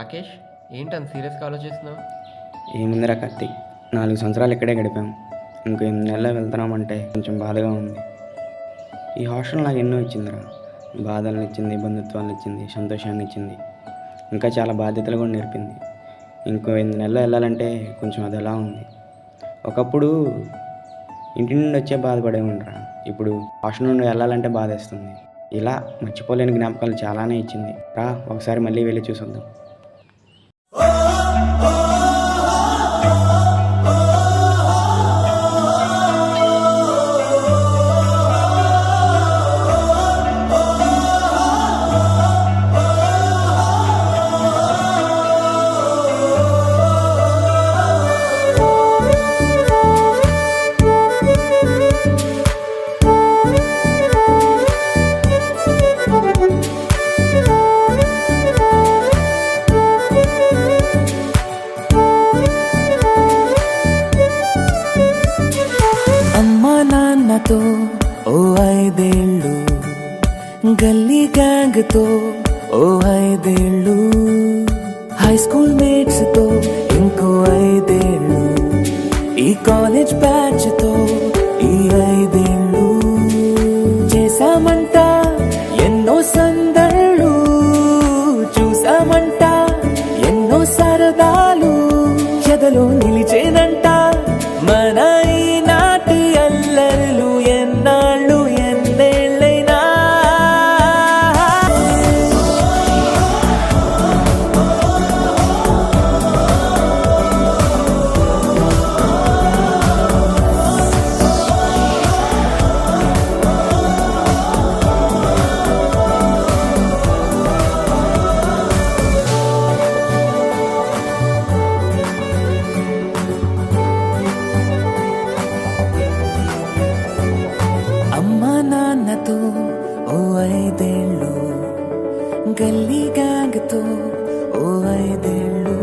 రాకేష్, ఏంటంత సీరియస్గా ఆలోచిస్తున్నావు? ఏముందిరా కార్తీక్, 4 సంవత్సరాలు ఇక్కడే గడిపాం. ఇంకో 8 నెలల్లో వెళ్తున్నామంటే కొంచెం బాధగా ఉంది. ఈ హాస్టల్ నాకు ఎన్నో ఇచ్చిందిరా. బాధలను ఇచ్చింది, బంధుత్వాలను ఇచ్చింది, సంతోషాన్ని ఇచ్చింది, ఇంకా చాలా బాధ్యతలు కూడా నేర్పింది. ఇంకో 8 నెలలు వెళ్ళాలంటే కొంచెం అది ఎలా ఉంది. ఒకప్పుడు ఇంటి నుండి వచ్చే బాధపడేవాడిరా, ఇప్పుడు హాస్టల్ నుండి వెళ్ళాలంటే బాధేస్తుంది. ఇలా మర్చిపోలేని జ్ఞాపకాలు చాలానే ఇచ్చింది. రా ఒకసారి మళ్ళీ వెళ్ళి చూసొద్దాం. నాన్నతో ఓ 5 ఏళ్ళు, గల్లీ గ్యాంగ్ తో ఓ 5 ఏళ్ళు, హై స్కూల్ మేట్స్ తో ఇంకో 5 ఏళ్ళు, ఈ కాలేజ్ బ్యాచ్ తో ఈ 5 ఏళ్ళు, చేశామంట ఎన్నో సందళ్ళు, చూసామంట ఎన్నో సరదాలు, ఎదలో నిలిచేనంట మన ఈనాటి అల్లర్లు. ఎన్నాళ్ళు ఎన్నేళ్ళైనా నాన్నతో ఓ 5 ఏళ్ళు, గల్లీ గ్యాంగ్ తో ఓ 5 ఏళ్ళు.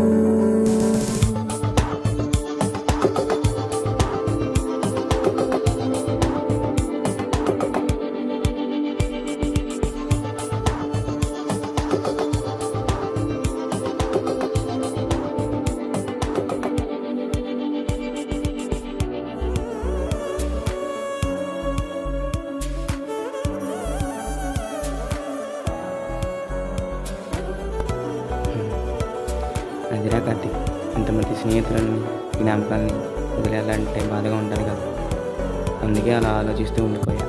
అదిరా కార్తీక్, ఇంతమంది స్నేహితులని, జ్ఞాపకాలని వదిలేయాలంటే బాధగా ఉంటుంది కదా. అందుకే అలా ఆలోచిస్తూ ఉండిపోయా.